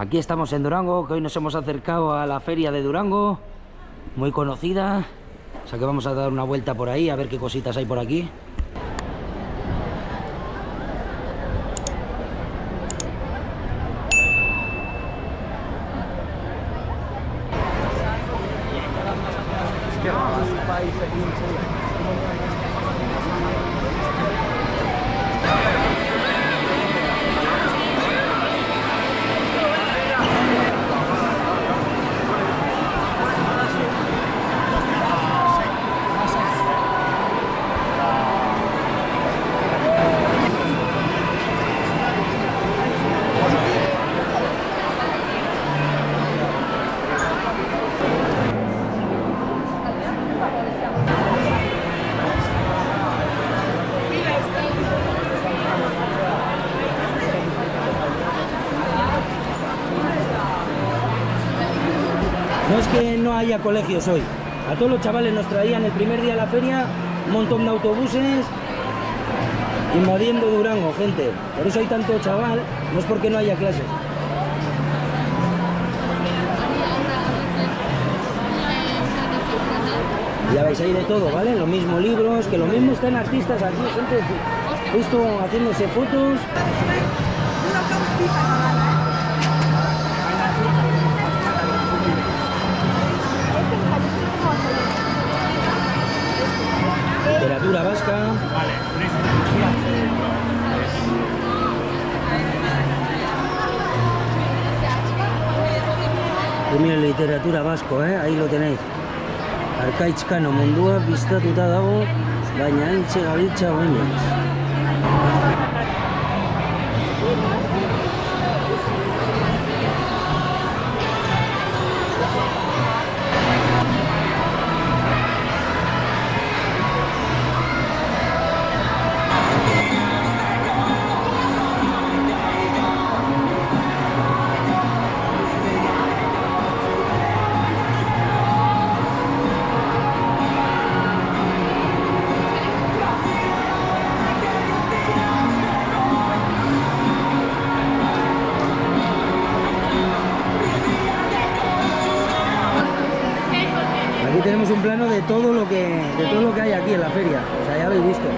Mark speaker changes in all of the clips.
Speaker 1: Aquí estamos en Durango, que hoy nos hemos acercado a la feria de Durango, muy conocida. O sea que vamos a dar una vuelta por ahí, a ver qué cositas hay por aquí. No es que no haya colegios hoy. A todos los chavales nos traían el primer día a la feria un montón de autobuses invadiendo Durango, gente. Por eso hay tanto chaval, no es porque no haya clases. Ya veis, hay de todo, ¿vale? Lo mismo libros, que lo mismo están artistas aquí, gente justo haciéndose fotos. Literatura vasca. Y mira, literatura vasco, ahí lo tenéis. Arkaitzkano mundua biztatuta dago, baina antxe gabiltza oinez. Aquí tenemos un plano de todo lo que hay aquí en la feria, o sea, ya habéis visto.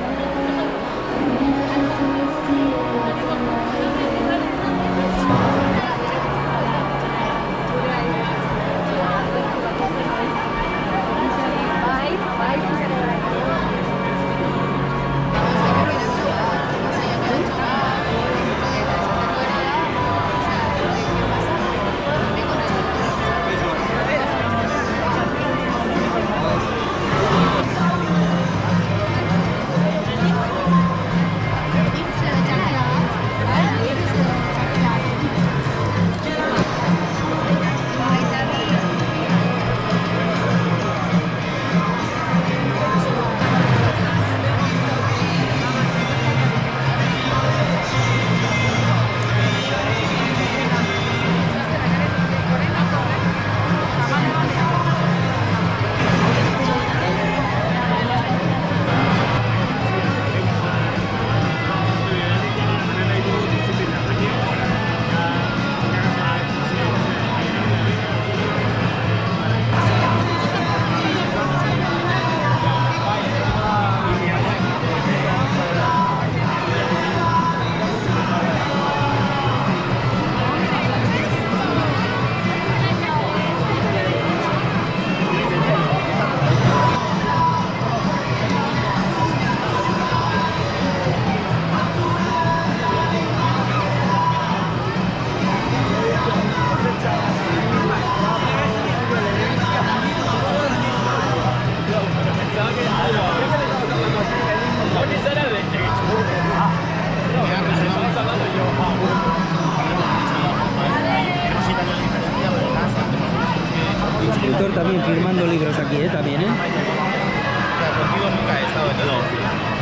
Speaker 1: Escritor también firmando libros aquí, también,
Speaker 2: O sea, contigo nunca he estado en todo.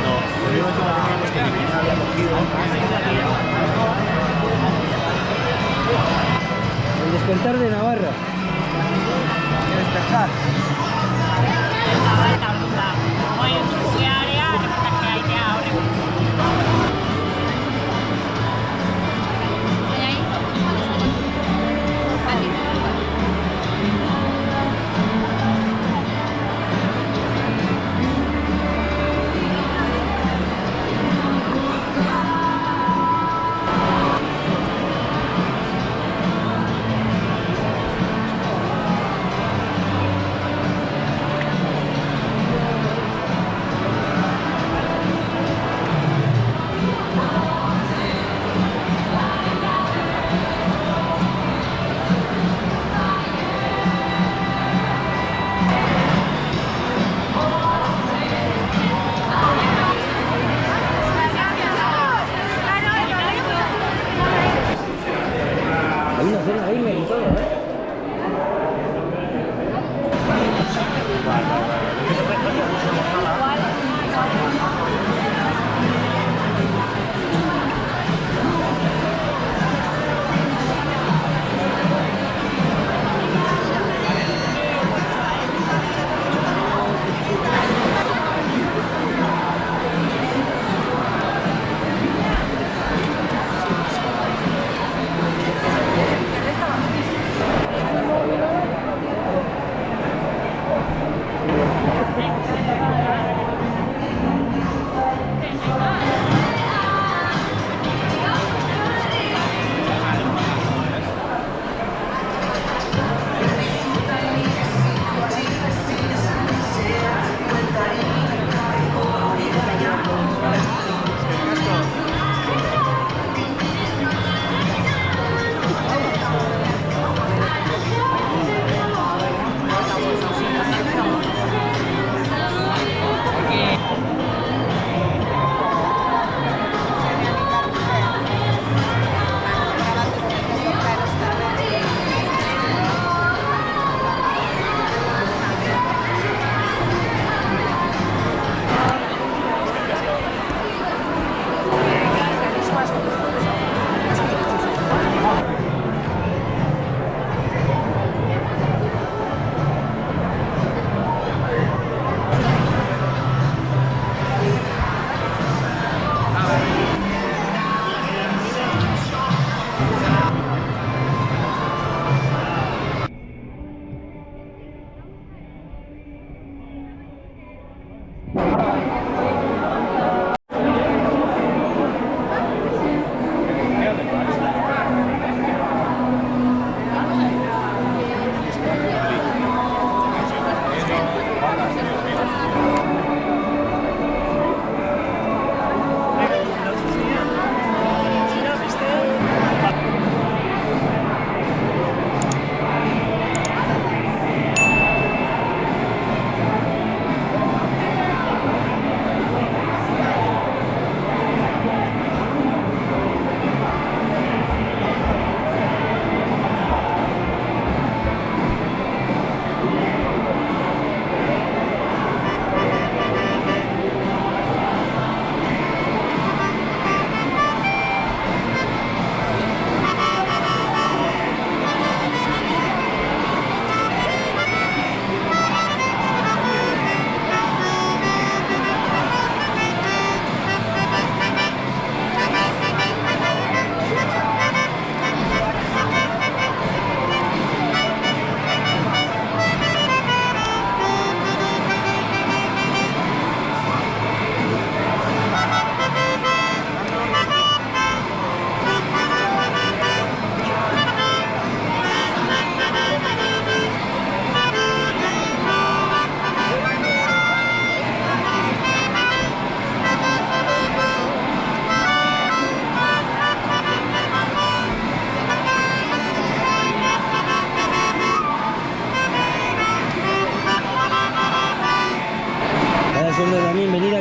Speaker 2: No. Lo único que teníamos que ni había cogido.
Speaker 1: El despertar de Navarra.
Speaker 2: El despertar.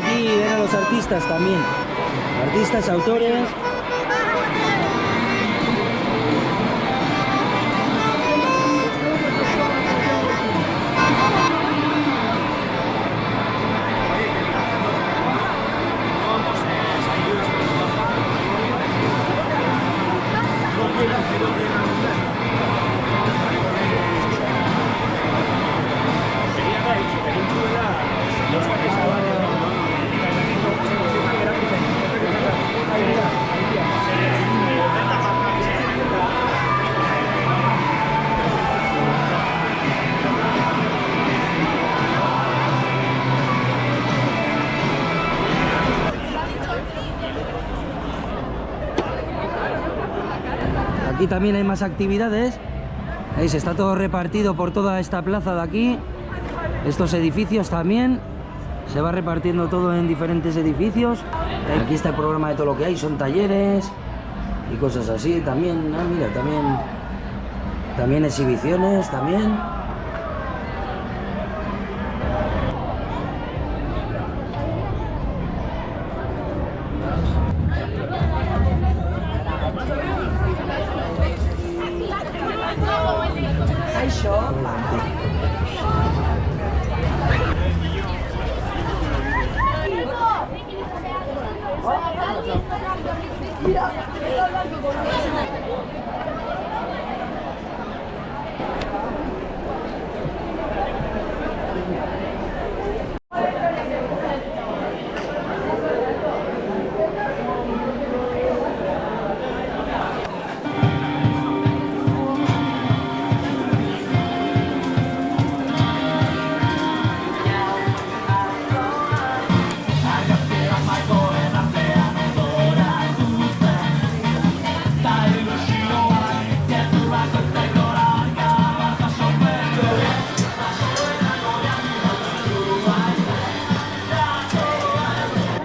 Speaker 1: aquí ver a los artistas también. Artistas, autores. Aquí también hay más actividades. ¿Veis? Está todo repartido por toda esta plaza de aquí. Estos edificios también. Se va repartiendo todo en diferentes edificios. Aquí está el programa de todo lo que hay. Son talleres y cosas así. También, mira, también exhibiciones, también.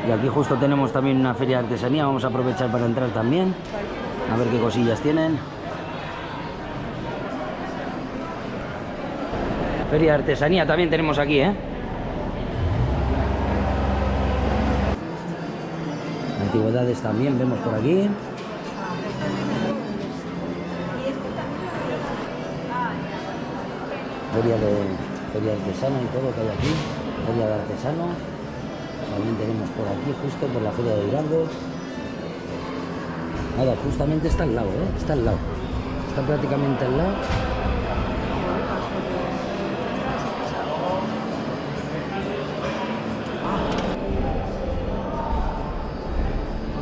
Speaker 1: Y aquí justo tenemos también una feria de artesanía, vamos a aprovechar para entrar también, a ver qué cosillas tienen. Feria de artesanía también tenemos aquí, ¿eh? Antigüedades también vemos por aquí. Feria artesana y todo que hay aquí, feria de artesanos. También tenemos por aquí, justo por la feria de Durango. Nada, justamente está al lado, ¿eh? Está al lado. Está prácticamente al lado.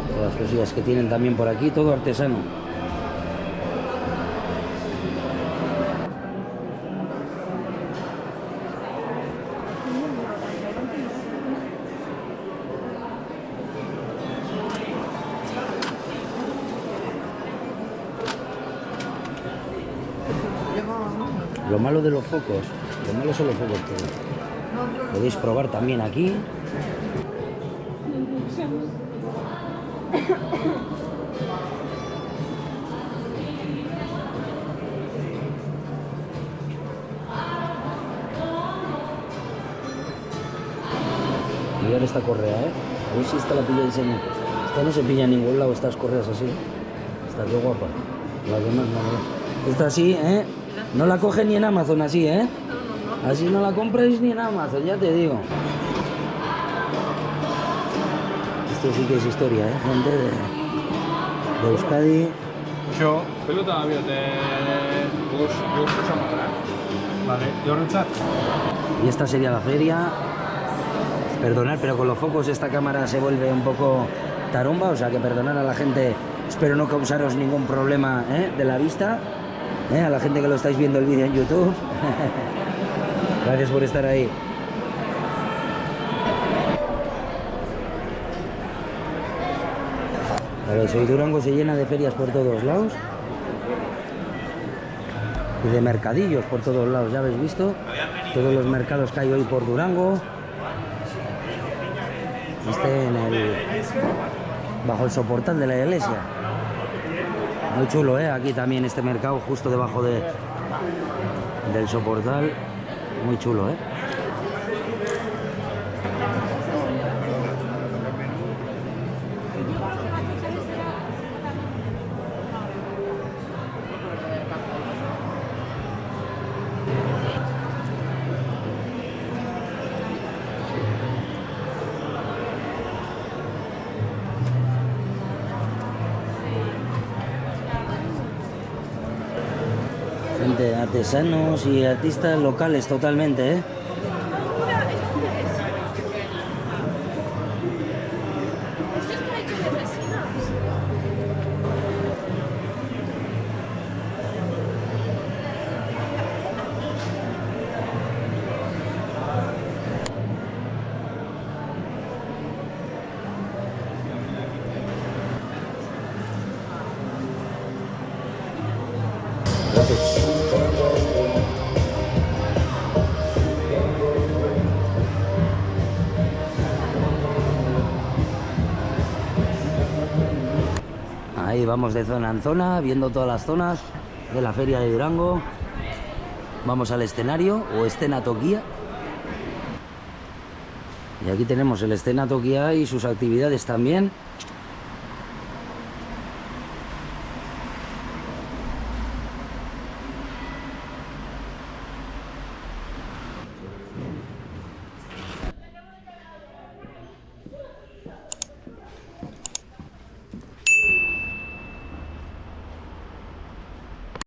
Speaker 1: Todas las cosillas que tienen también por aquí, todo artesano. Lo malo de los focos, lo malo son los focos que podéis probar también aquí. Mirad esta correa, a ver si esta la pilláis en... Esta no se pilla en ningún lado, estas correas así. Esta qué guapa. La demás no. Esta así, no la coge ni en Amazon así, Así no la compráis ni en Amazon, ya te digo. Esto sí que es historia, gente de Euskadi.
Speaker 3: Yo, pelota abierta, vale,
Speaker 1: y esta sería la feria. Perdonad, pero con los focos esta cámara se vuelve un poco tarumba, o sea que perdonad a la gente. Espero no causaros ningún problema de la vista. A la gente que lo estáis viendo el vídeo en YouTube. Gracias por estar ahí. Hoy Durango se llena de ferias por todos lados. Y de mercadillos por todos lados, ya habéis visto. Todos los mercados que hay hoy por Durango. Bajo el soportal de la iglesia. Muy chulo, aquí también este mercado justo debajo del soportal. Muy chulo, Gente, artesanos y artistas locales totalmente, ¿eh?
Speaker 4: Esto está hecho de resinas.
Speaker 1: Ahí vamos de zona en zona, viendo todas las zonas de la feria de Durango. Vamos al escenario o escena Tokia. Y aquí tenemos el escena Tokia y sus actividades también.